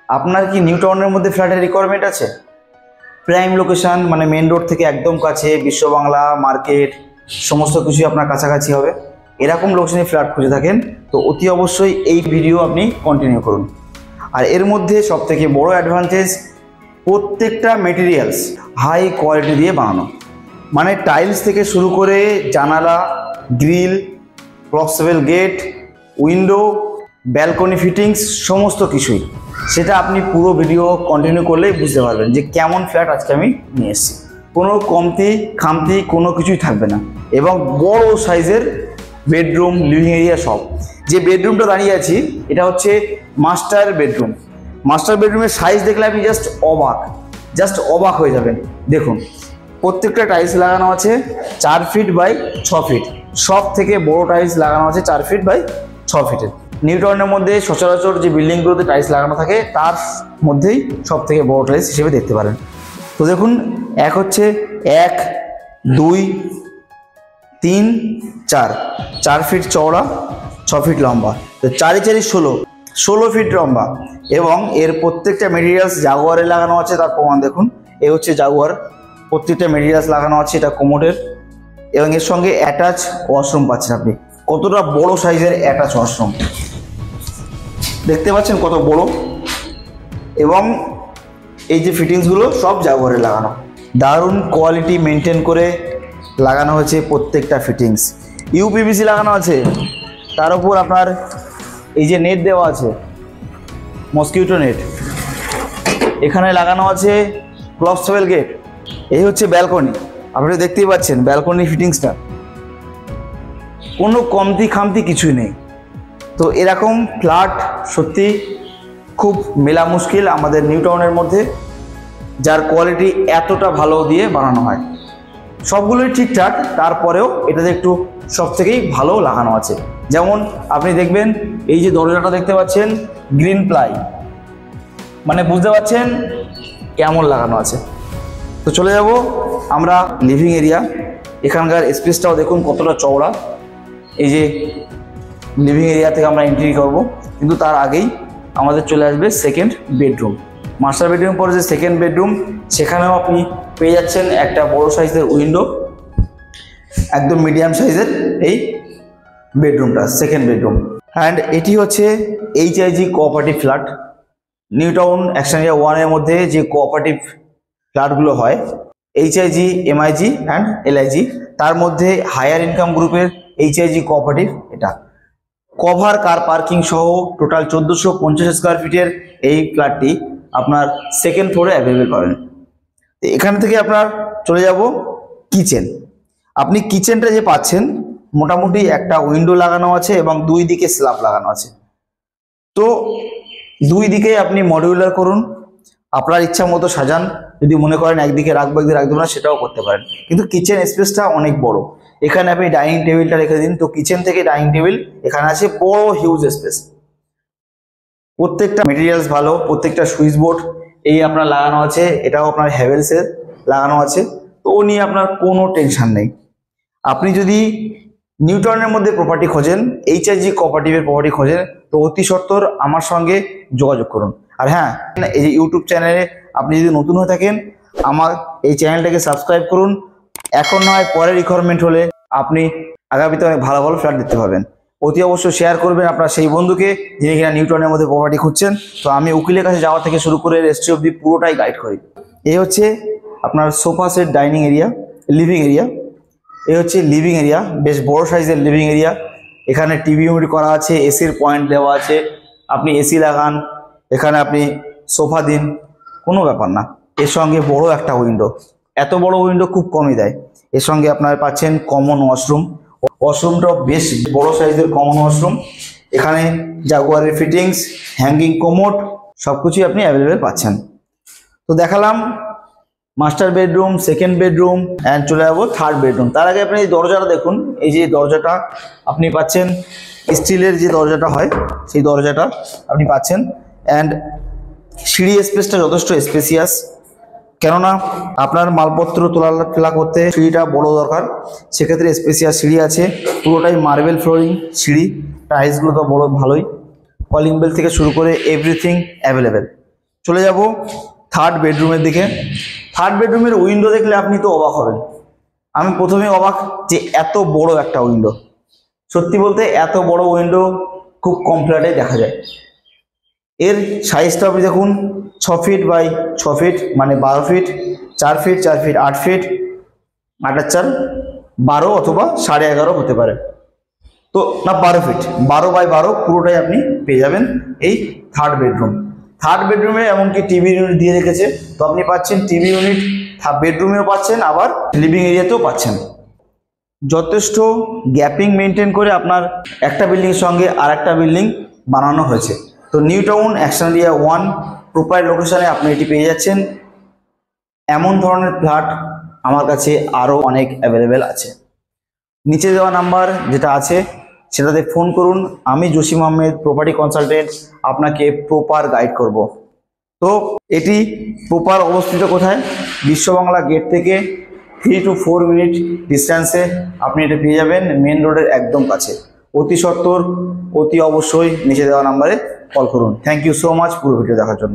আপনার কি নিউ টাউনের মধ্যে ফ্ল্যাটের রিকোয়ারমেন্ট আছে? প্রাইম লোকেশন মানে মেন রোড থেকে একদম কাছে, বিশ্ব বাংলা মার্কেট সমস্ত কিছুই আপনার কাছাকাছি হবে, এরকম লোকেশনে ফ্ল্যাট খুঁজে থাকেন তো অতি অবশ্যই এই ভিডিও আপনি কন্টিনিউ করুন। আর এর মধ্যে সবথেকে বড় অ্যাডভান্টেজ, প্রত্যেকটা মেটেরিয়ালস হাই কোয়ালিটি দিয়ে বানানো, মানে টাইলস থেকে শুরু করে জানালা, grill, flexible gate, window, balcony fittings সমস্ত কিছুই, সেটা আপনি পুরো ভিডিও কন্টিনিউ করলেই বুঝতে পারবেন যে কেমন ফ্ল্যাট আজকে আমি নিয়ে এসেছি। কোনো কমতি খামতি কোনো কিছুই থাকবে না, এবং বড় সাইজের বেডরুম, লিভিং এরিয়া সব। যে বেডরুমটা দাঁড়িয়ে আছি এটা হচ্ছে মাস্টার বেডরুম। মাস্টার বেডরুমের সাইজ দেখলে আপনি জাস্ট অবাক হয়ে যাবেন। দেখুন, প্রত্যেকটা টাইলস লাগানো আছে 4 ফিট বাই 6 ফিট, সব থেকে বড় টাইলস লাগানো আছে 4 ফিট বাই 6 ফিটের। নিউ টাউনের মধ্যে সচরাচর যে বিল্ডিংগুলোতে টাইলস লাগানো থাকে তার মধ্যেই সব থেকে বড় টাইলস হিসেবে দেখতে পারেন। তো দেখুন, এক হচ্ছে 1, 2, 3, 4 ফিট চওড়া, 6 ফিট লম্বা, তো 4 4 16 ফিট লম্বা, এবং এর প্রত্যেকটা মেটেরিয়ালস জাগুয়ারে লাগানো আছে। তার প্রমাণ দেখুন, এ হচ্ছে জাগুয়ার, প্রত্যেকটা মেটেরিয়ালস লাগানো আছে, এটা কোমোডের, এবং এর সঙ্গে অ্যাটাচ ওয়াশরুম পাচ্ছেন। আপনি কতটা বড় সাইজের অ্যাটাচ ওয়াশরুম দেখতে পাচ্ছেন, কত বড়, এবং এই যে ফিটিংসগুলো সব জাগুয়ারে লাগানো, দারুণ কোয়ালিটি মেনটেন করে লাগানো হয়েছে প্রত্যেকটা ফিটিংস। ইউপিভিসি লাগানো আছে, তার উপর আপনার এই যে নেট দেওয়া আছে, মসকিউটো নেট, এখানে লাগানো আছে ফ্লেক্সিবল গেট। এই হচ্ছে ব্যালকনি, আপনারা দেখতেই পাচ্ছেন ব্যালকনি ফিটিংসটা, কোনো কমতি খামতি কিছুই নেই। তো এরকম ফ্ল্যাট সত্যি খুব মেলা মুশকিল আমাদের নিউ টাউনের মধ্যে, যার কোয়ালিটি এতটা ভালো দিয়ে বানানো হয়। সবগুলোই ঠিকঠাক, তারপরেও এটাতে একটু সব থেকেই ভালো লাগানো আছে। যেমন আপনি দেখবেন এই যে দরজাটা দেখতে পাচ্ছেন, গ্রিন প্লাই, মানে বুঝতে পারছেন কেমন লাগানো আছে। তো চলে যাব আমরা লিভিং এরিয়া, এখানকার স্পেসটাও দেখুন কতটা চওড়া। এই যে লিভিং এরিয়া থেকে আমরা এন্ট্রি করব, কিন্তু তার আগেই আমাদের চলে আসবে সেকেন্ড বেডরুম। মাস্টার বেডরুম পরে যে সেকেন্ড বেডরুম, সেখানেও আপনি পেয়ে যাচ্ছেন একটা বড় সাইজের উইন্ডো, একদম মিডিয়াম সাইজের এই বেডরুমটা, সেকেন্ড বেডরুম। অ্যান্ড এটি হচ্ছে HIG cooperative flat. New town action area 1-এর মধ্যে যে কোঅপারেটিভ ফ্ল্যাটগুলো হয়, HIG, MIG অ্যান্ড LIG, তার মধ্যে হায়ার ইনকাম গ্রুপের HIG কোঅপারেটিভ এটা। কভার কার পার্কিং সহ টোটাল 1450 স্কোয়ার ফিটের এই ফ্ল্যাটটি আপনার সেকেন্ড ফ্লোরে অ্যাভেলেবেল পাবেন। এখান থেকে আপনার চলে যাব কিচেন। আপনি কিচেনটা যে পাচ্ছেন, মোটামুটি একটা উইন্ডো লাগানো আছে এবং দুই দিকে স্ল্যাব লাগানো আছে। তো দুই দিকে আপনি মডিউলার করুন, আপনার ইচ্ছা মতো সাজান। যদি মনে করেন একদিকে রাখবো একদিকে রাখবো না, সেটাও করতে পারেন, কিন্তু কিচেন স্পেসটা অনেক বড়। এখানে আপনি ডাইনিং টেবিলটা রেখে দিন, তো কিচেন থেকে ডাইনিং টেবিল এখানে আছে বড় হিউজ স্পেস। প্রত্যেকটা মেটেরিয়ালস ভালো, প্রত্যেকটা সুইচ বোর্ড এই আপনার লাগানো আছে, এটাও আপনার হ্যাভেলসের লাগানো আছে, তো ও নিয়ে আপনার কোনো টেনশন নেই। আপনি যদি নিউ টাউনের মধ্যে প্রপার্টি খোঁজেন, HIG কোঅপারেটিভের প্রপার্টি খোঁজেন, তো অতি সত্বর আমার সঙ্গে যোগাযোগ করুন। আর হ্যাঁ, এই যে ইউটিউব চ্যানেলে আপনি যদি নতুন হয়ে থাকেন, আমার এই চ্যানেলটাকে সাবস্ক্রাইব করুন। এখন নয়, পরে রিকোয়ারমেন্ট হলে আপনি আগামীতে অনেক ভালো ভালো ফ্ল্যাট দেখতে পাবেন। অতি অবশ্যই শেয়ার করবেন আপনার সেই বন্ধুকে যিনি কিনা নিউ টাউনের মধ্যে প্রপার্টি খুঁজছেন। তো আমি উকিলের কাছে যাওয়া থেকে শুরু করে রেস্ট্রি অবধি পুরোটাই গাইড করি। এই হচ্ছে আপনার sofa set dining area, living area. এই হচ্ছে লিভিং এরিয়া, বেশ বড় সাইজের লিভিং এরিয়া। এখানে টিভি ইউনিট করা আছে, এসির পয়েন্ট দেওয়া আছে, আপনি এসি লাগান, এখানে আপনি সোফা দিন, কোনো ব্যাপার না। এর সঙ্গে বড় একটা উইন্ডো, এত বড় উইন্ডো খুব কমই দেয়। এর সঙ্গে আপনারা পাচ্ছেন কমন ওয়াশরুম, ওয়াশরুমটাও বেশ বড় সাইজের কমন ওয়াশরুম। এখানে জাগুয়ারের ফিটিংস, হ্যাঙ্গিং কোমোড সব কিছুই আপনি অ্যাভেলেবেল পাচ্ছেন। তো দেখালাম master bedroom, second bedroom, and চলে যাবো থার্ড বেডরুম। তার আগে আপনি এই দরজাটা দেখুন, এই যে দরজাটা আপনি পাচ্ছেন স্টিলের যে দরজাটা হয়, সেই দরজাটা আপনি পাচ্ছেন। অ্যান্ড সিঁড়ি স্পেসটা যথেষ্ট স্পেসিয়াস, কেননা আপনার মালপত্র তোলা করতে সিঁড়িটা বড় দরকার, সেক্ষেত্রে স্পেসিয়াস সিঁড়ি আছে। পুরোটাই মার্বেল ফ্লোরিং সিঁড়ি, টাইলসগুলো তো বড় ভালোই, কলিং বেল থেকে শুরু করে এভরিথিং অ্যাভেলেবেল। চলে যাব থার্ড বেডরুমের দিকে। থার্ড বেডরুমের উইন্ডো দেখলে আপনি তো অবাক হবেন। আমি প্রথমে অবাক যে এত বড় একটা উইন্ডো। সত্যি বলতে এত বড় উইন্ডো খুব কম ফ্ল্যাটে দেখা যায়। এর সাইজটা আপনি দেখুন, 6 ফিট বাই 6 ফিট, মানে 12 ফিট, 4 ফিট 4 ফিট 8 ফিট, 8 আর 4 12 অথবা 11.5 হতে পারে। তো না, 12 ফিট, 12 বাই 12 পুরোটাই আপনি পেয়ে যাবেন এই থার্ড বেডরুম। থার্ড বেডরুমে এমনকি টিভি ইউনিট দিয়ে রেখেছে, তো আপনি পাচ্ছেন টিভি ইউনিট বেডরুমেও পাচ্ছেন, আবার লিভিং এরিয়াতেও পাচ্ছেন। যথেষ্ট গ্যাপিং মেনটেন করে আপনার একটা বিল্ডিংয়ের সঙ্গে আর একটা বিল্ডিং বানানো হয়েছে। তো new town action area 1 proper লোকেশনে আপনি এটি পেয়ে যাচ্ছেন। এমন ধরনের ফ্ল্যাট আমার কাছে আরও অনেক অ্যাভেলেবেল আছে। নিচে দেওয়া নাম্বার যেটা আছে সেটাতে ফোন করুন। আমি জসিম আহমেদ, প্রপার্টি কনসালটেন্ট, আপনাকে প্রপার গাইড করব। তো এটি প্রপার অবস্থিত কোথায়? বিশ্ববাংলা গেট থেকে 3 to 4 মিনিট ডিস্ট্যান্সে আপনি এটা পেয়ে যাবেন, মেন রোডের একদম কাছে। অতি সত্বর, অতি অবশ্যই নিচে দেওয়া নাম্বারে কল করুন। থ্যাংক ইউ সো মাচ পুরো ভিডিও দেখার জন্য।